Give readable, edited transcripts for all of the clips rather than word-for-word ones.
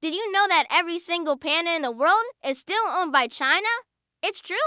Did you know that every single panda in the world is still owned by China? It's true.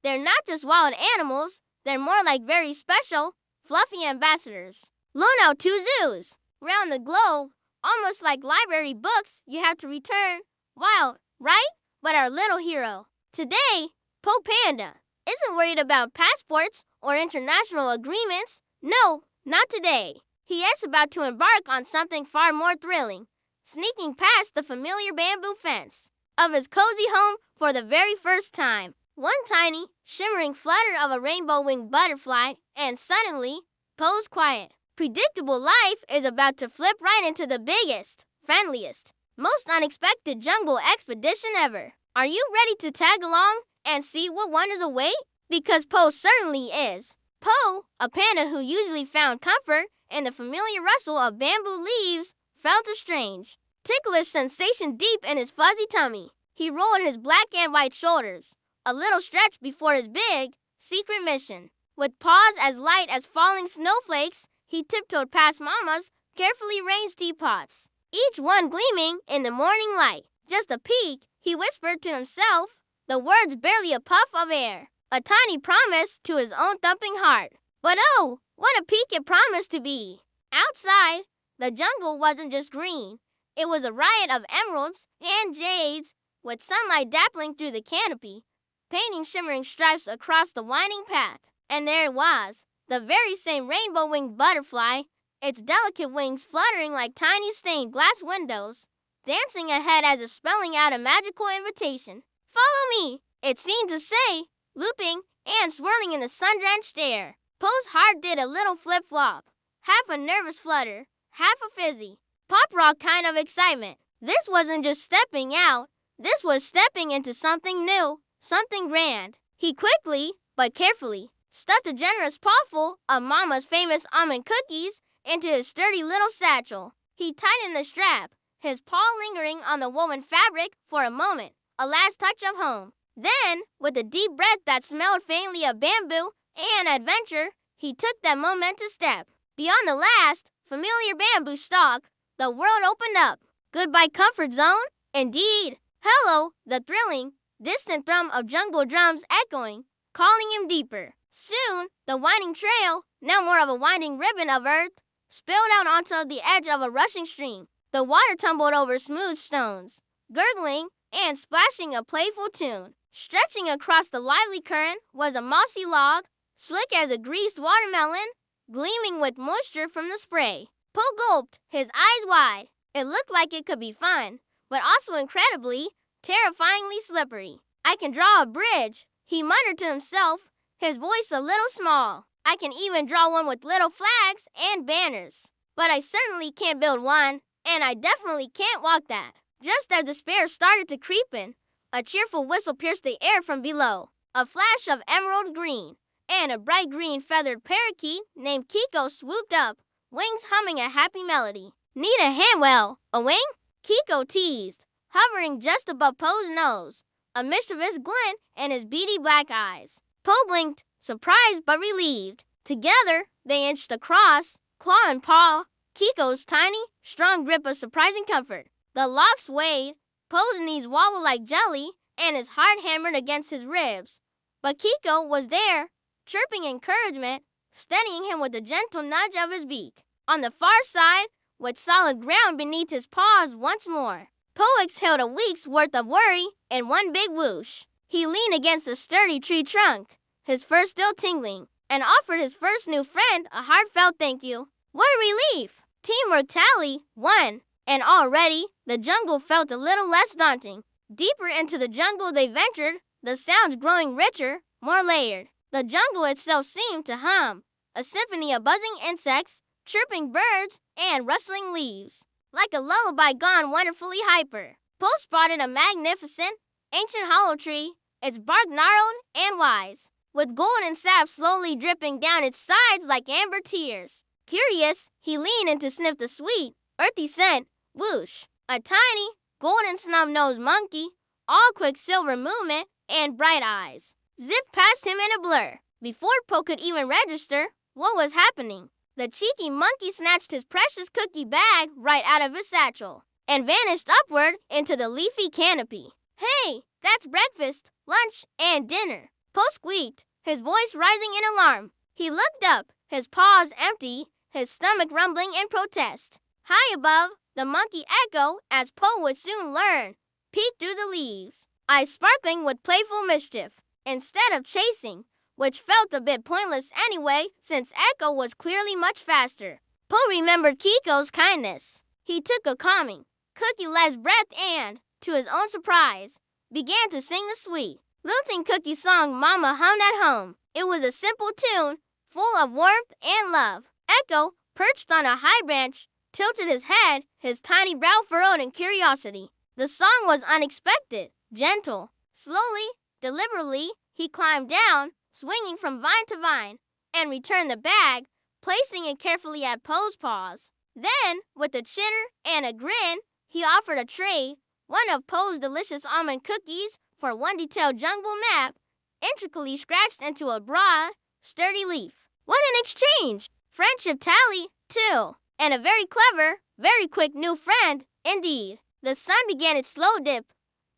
They're not just wild animals, they're more like very special, fluffy ambassadors. Loan out 2 zoos around the globe, almost like library books you have to return. Wild, right? But our little hero. Today, Poh Panda isn't worried about passports or international agreements. No, not today. He is about to embark on something far more thrilling, sneaking past the familiar bamboo fence of his cozy home for the very first time. One tiny, shimmering flutter of a rainbow-winged butterfly, and suddenly, Poh's quiet, predictable life is about to flip right into the biggest, friendliest, most unexpected jungle expedition ever. Are you ready to tag along and see what wonders await? Because Poh certainly is. Poh, a panda who usually found comfort in the familiar rustle of bamboo leaves, felt a strange, ticklish sensation deep in his fuzzy tummy. He rolled his black and white shoulders, a little stretch before his big, secret mission. With paws as light as falling snowflakes, he tiptoed past Mama's carefully arranged teapots, each one gleaming in the morning light. Just a peek, he whispered to himself, the words barely a puff of air, a tiny promise to his own thumping heart. But oh, what a peek it promised to be! Outside, the jungle wasn't just green. It was a riot of emeralds and jades, with sunlight dappling through the canopy, painting shimmering stripes across the winding path. And there it was, the very same rainbow-winged butterfly, its delicate wings fluttering like tiny stained glass windows, dancing ahead as if spelling out a magical invitation. Follow me, it seemed to say, looping and swirling in the sun-drenched air. Poh's heart did a little flip-flop, half a nervous flutter, half a fizzy, pop rock kind of excitement. This wasn't just stepping out, this was stepping into something new, something grand. He quickly, but carefully, stuffed a generous pawful of Mama's famous almond cookies into his sturdy little satchel. He tightened the strap, his paw lingering on the woven fabric for a moment, a last touch of home. Then, with a deep breath that smelled faintly of bamboo and adventure, he took that momentous step. Beyond the last, familiar bamboo stalk, the world opened up. Goodbye comfort zone, indeed. Hello, the thrilling, distant thrum of jungle drums echoing, calling him deeper. Soon, the winding trail, now more of a winding ribbon of earth, spilled out onto the edge of a rushing stream. The water tumbled over smooth stones, gurgling and splashing a playful tune. Stretching across the lively current was a mossy log, slick as a greased watermelon, gleaming with moisture from the spray. Poh gulped, his eyes wide. It looked like it could be fun, but also incredibly, terrifyingly slippery. I can draw a bridge, he muttered to himself, his voice a little small. I can even draw one with little flags and banners. But I certainly can't build one, and I definitely can't walk that. Just as despair started to creep in, a cheerful whistle pierced the air from below. A flash of emerald green, and a bright green feathered parakeet named Kiko swooped up, wings humming a happy melody. Need a handwell, a wing? Kiko teased, hovering just above Poh's nose, a mischievous glint in his beady black eyes. Poh blinked, surprised but relieved. Together, they inched across, claw and paw, Kiko's tiny, strong grip of surprising comfort. The loft swayed, Poh's knees wobbled like jelly, and his heart hammered against his ribs. But Kiko was there, chirping encouragement, steadying him with a gentle nudge of his beak. On the far side, with solid ground beneath his paws once more, Poh exhaled a week's worth of worry in one big whoosh. He leaned against a sturdy tree trunk, his fur still tingling, and offered his first new friend a heartfelt thank you. What a relief! Teamwork tally, 1, and already the jungle felt a little less daunting. Deeper into the jungle they ventured, the sounds growing richer, more layered. The jungle itself seemed to hum, a symphony of buzzing insects, chirping birds, and rustling leaves. Like a lullaby gone wonderfully hyper. Poh spotted a magnificent, ancient hollow tree, its bark gnarled and wise, with golden sap slowly dripping down its sides like amber tears. Curious, he leaned in to sniff the sweet, earthy scent. Whoosh! A tiny, golden snub-nosed monkey, all quick silver movement and bright eyes, zipped past him in a blur. Before Poh could even register what was happening, the cheeky monkey snatched his precious cookie bag right out of his satchel. and vanished upward into the leafy canopy. Hey, that's breakfast, lunch, and dinner. Poh squeaked, his voice rising in alarm. He looked up, his paws empty, his stomach rumbling in protest. High above, the monkey Echo, as Poh would soon learn, peeked through the leaves, eyes sparkling with playful mischief, instead of chasing, which felt a bit pointless anyway, since Echo was clearly much faster. Poh remembered Kiko's kindness. He took a calming, cookie-less breath and, to his own surprise, began to sing the sweet, lilting cookie song Mama hummed at home. It was a simple tune, full of warmth and love. Echo, perched on a high branch, tilted his head, his tiny brow furrowed in curiosity. The song was unexpected, gentle. Slowly, deliberately, he climbed down, swinging from vine to vine, and returned the bag, placing it carefully at Poh's paws. Then, with a chitter and a grin, he offered a tray, one of Poh's delicious almond cookies for one detailed jungle map, intricately scratched into a broad, sturdy leaf. What an exchange! Friendship tally, too, and a very clever, very quick new friend, indeed. The sun began its slow dip,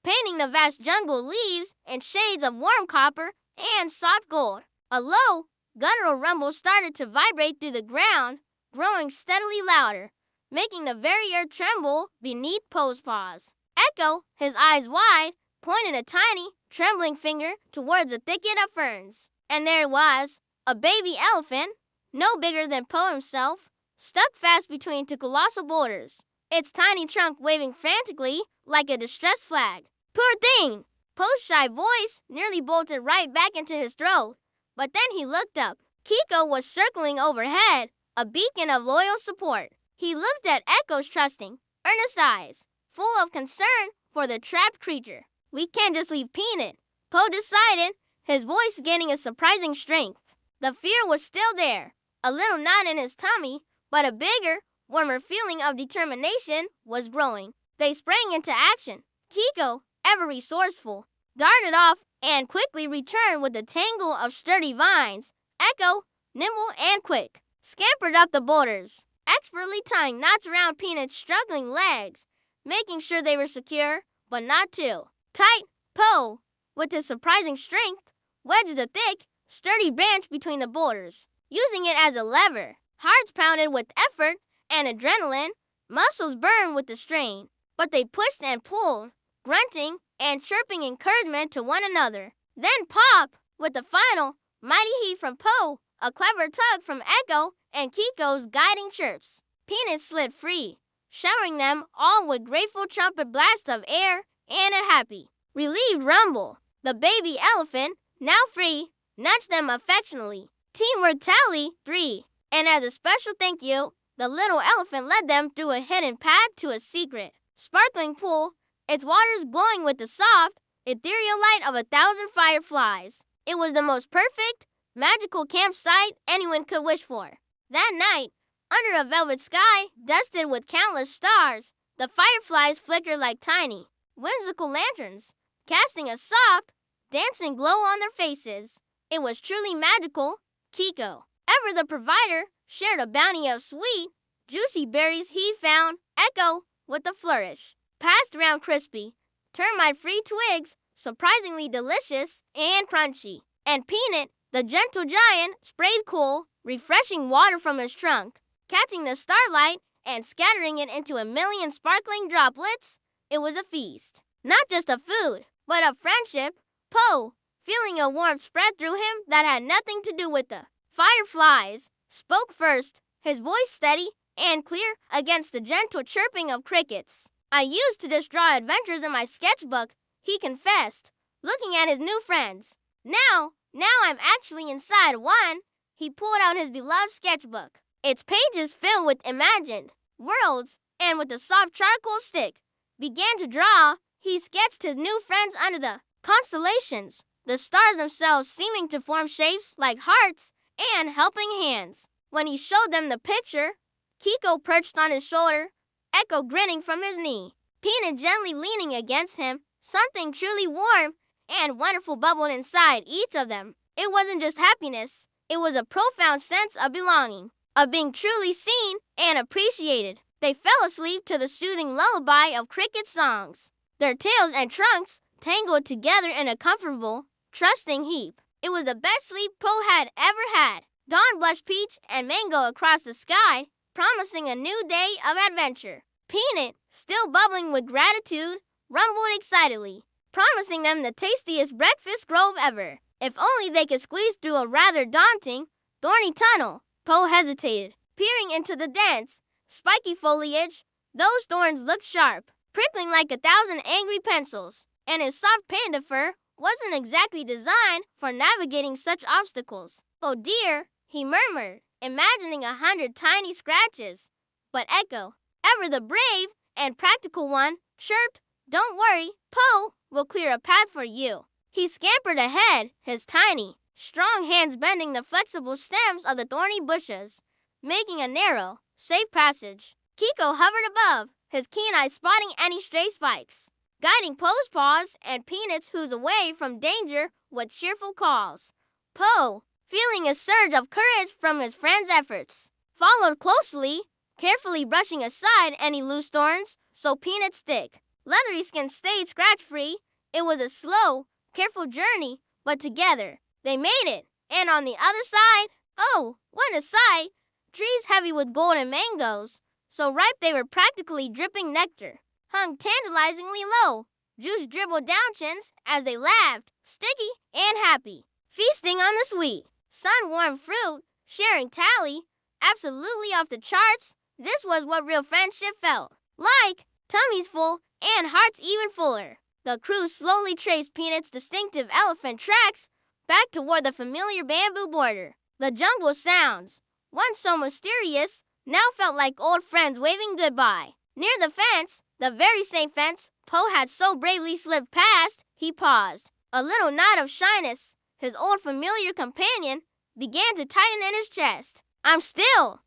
painting the vast jungle leaves in shades of warm copper and soft gold. A low, guttural rumble started to vibrate through the ground, growing steadily louder, making the very earth tremble beneath Poh's paws. Echo, his eyes wide, pointed a tiny, trembling finger towards a thicket of ferns. And there it was, a baby elephant, no bigger than Poh himself, stuck fast between two colossal boulders, its tiny trunk waving frantically like a distressed flag. Poor thing! Poh's shy voice nearly bolted right back into his throat. But then he looked up. Kiko was circling overhead, a beacon of loyal support. He looked at Echo's trusting, earnest eyes, full of concern for the trapped creature. We can't just leave Peanut, Poh decided, his voice gaining a surprising strength. The fear was still there, a little knot in his tummy, but a bigger, warmer feeling of determination was growing. They sprang into action. Kiko, ever resourceful, darted off and quickly returned with a tangle of sturdy vines. Echo, nimble and quick, scampered up the boulders, expertly tying knots around Peanut's struggling legs, making sure they were secure, but not too tight. Poh, with his surprising strength, wedged a thick, sturdy branch between the boulders, using it as a lever. Hearts pounded with effort and adrenaline, muscles burned with the strain, but they pushed and pulled, grunting and chirping encouragement to one another. Then pop, with a final, mighty heave from Poh, a clever tug from Echo, and Kiko's guiding chirps. Peanut slid free, showering them all with grateful trumpet blasts of air and a happy, relieved rumble. The baby elephant, now free, nudged them affectionately. Teamwork tally 3. And as a special thank you, the little elephant led them through a hidden path to a secret, sparkling pool, its waters glowing with the soft, ethereal light of 1,000 fireflies. It was the most perfect, magical campsite anyone could wish for. That night, under a velvet sky dusted with countless stars, the fireflies flickered like tiny, whimsical lanterns, casting a soft, dancing glow on their faces. It was truly magical. Kiko, ever the provider, shared a bounty of sweet, juicy berries he found. Echo, with a flourish, passed around crispy, termite-free twigs, surprisingly delicious and crunchy. And Peanut, the gentle giant, sprayed cool, refreshing water from his trunk, catching the starlight and scattering it into a million sparkling droplets. It was a feast, not just of food, but of friendship. Poh, feeling a warmth spread through him that had nothing to do with the fireflies, spoke first, his voice steady and clear against the gentle chirping of crickets. I used to just draw adventures in my sketchbook, he confessed, looking at his new friends. Now I'm actually inside one. He pulled out his beloved sketchbook, its pages filled with imagined worlds, and with a soft charcoal stick, began to draw. He sketched his new friends under the constellations, the stars themselves seeming to form shapes like hearts and helping hands. When he showed them the picture, Kiko perched on his shoulder, Echo grinning from his knee, Peanut gently leaning against him. Something truly warm and wonderful bubbled inside each of them. It wasn't just happiness, it was a profound sense of belonging, of being truly seen and appreciated. They fell asleep to the soothing lullaby of cricket songs. Their tails and trunks tangled together in a comfortable, trusting heap. It was the best sleep Poh had ever had. Dawn blushed peach and mango across the sky, promising a new day of adventure. Peanut, still bubbling with gratitude, rumbled excitedly, promising them the tastiest breakfast grove ever. If only they could squeeze through a rather daunting, thorny tunnel. Poh hesitated, peering into the dense, spiky foliage. Those thorns looked sharp, prickling like 1,000 angry pencils, and his soft panda fur wasn't exactly designed for navigating such obstacles. Oh dear, he murmured, imagining 100 tiny scratches. But Echo, ever the brave and practical one, chirped, "Don't worry, Poh will clear a path for you." He scampered ahead, his tiny, strong hands bending the flexible stems of the thorny bushes, making a narrow, safe passage. Kiko hovered above, his keen eyes spotting any stray spikes, guiding Poh's paws and Peanut's hooves away from danger with cheerful calls. Poh, feeling a surge of courage from his friend's efforts, followed closely, carefully brushing aside any loose thorns so Peanut's thick, leathery skin stayed scratch-free. It was a slow, careful journey, but together they made it. And on the other side, oh, what a sight! Trees heavy with golden mangoes, so ripe they were practically dripping nectar, hung tantalizingly low. Juice dribbled down chins as they laughed, sticky and happy, feasting on the sweet, sun-warmed fruit, sharing tally, absolutely off the charts. This was what real friendship felt like, tummies full and hearts even fuller. The crew slowly traced Peanut's distinctive elephant tracks back toward the familiar bamboo border. The jungle sounds, once so mysterious, now felt like old friends waving goodbye. Near the fence, the very same fence Poh had so bravely slipped past, he paused. A little knot of shyness, his old familiar companion, began to tighten in his chest. I'm still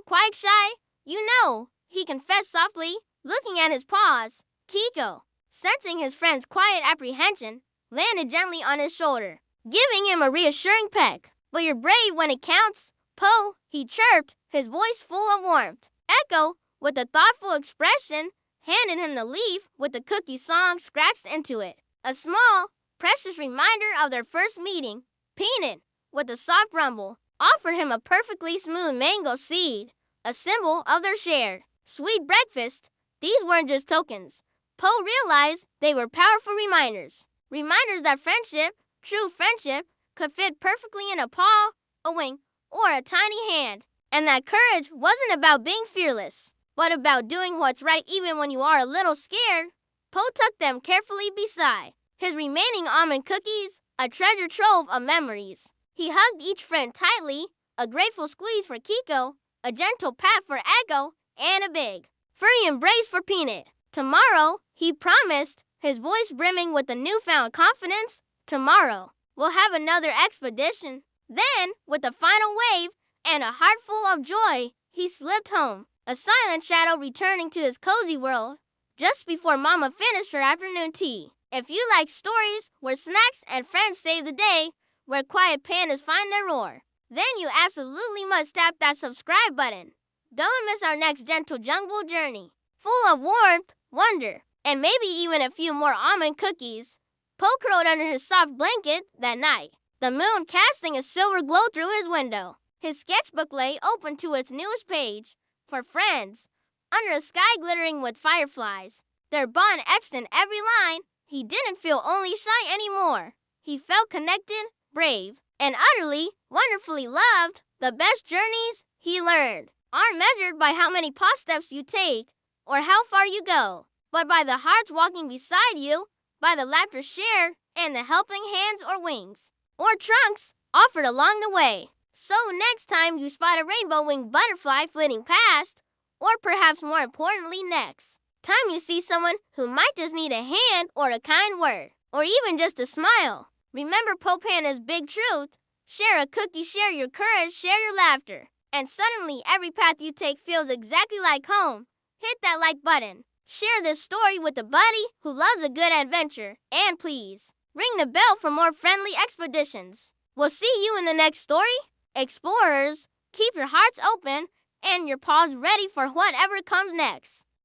quite shy, you know, he confessed softly, looking at his paws. Kiko, sensing his friend's quiet apprehension, landed gently on his shoulder, giving him a reassuring peck. But you're brave when it counts, Poh, he chirped, his voice full of warmth. Echo, with a thoughtful expression, handed him the leaf with the cookie song scratched into it. A small, precious reminder of their first meeting. Peanut, with a soft rumble, offered him a perfectly smooth mango seed, a symbol of their shared, sweet breakfast. These weren't just tokens. Poh realized they were powerful reminders. Reminders that friendship, true friendship, could fit perfectly in a paw, a wing, or a tiny hand. And that courage wasn't about being fearless, but about doing what's right even when you are a little scared. Poh tucked them carefully beside his remaining almond cookies, a treasure trove of memories. He hugged each friend tightly, a grateful squeeze for Kiko, a gentle pat for Echo, and a big, furry embrace for Peanut. Tomorrow, he promised, his voice brimming with a newfound confidence, tomorrow, we'll have another expedition. Then, with a final wave and a heart full of joy, he slipped home, a silent shadow returning to his cozy world just before Mama finished her afternoon tea. If you like stories where snacks and friends save the day, where quiet pandas find their roar, then you absolutely must tap that subscribe button. Don't miss our next gentle jungle journey, full of warmth, wonder, and maybe even a few more almond cookies. Poh curled under his soft blanket that night, the moon casting a silver glow through his window. His sketchbook lay open to its newest page, for friends, under a sky glittering with fireflies, their bond etched in every line. He didn't feel only shy anymore. He felt connected, brave, and utterly, wonderfully loved. The best journeys, he learned, aren't measured by how many paw steps you take or how far you go, but by the hearts walking beside you, by the laughter shared, and the helping hands or wings, or trunks offered along the way. So next time you spot a rainbow-winged butterfly flitting past, or perhaps more importantly next time you see someone who might just need a hand or a kind word, or even just a smile, remember Poh Panda's big truth. Share a cookie, share your courage, share your laughter, and suddenly every path you take feels exactly like home. Hit that like button. Share this story with a buddy who loves a good adventure. And please, ring the bell for more friendly expeditions. We'll see you in the next story. Explorers, keep your hearts open and your paws ready for whatever comes next.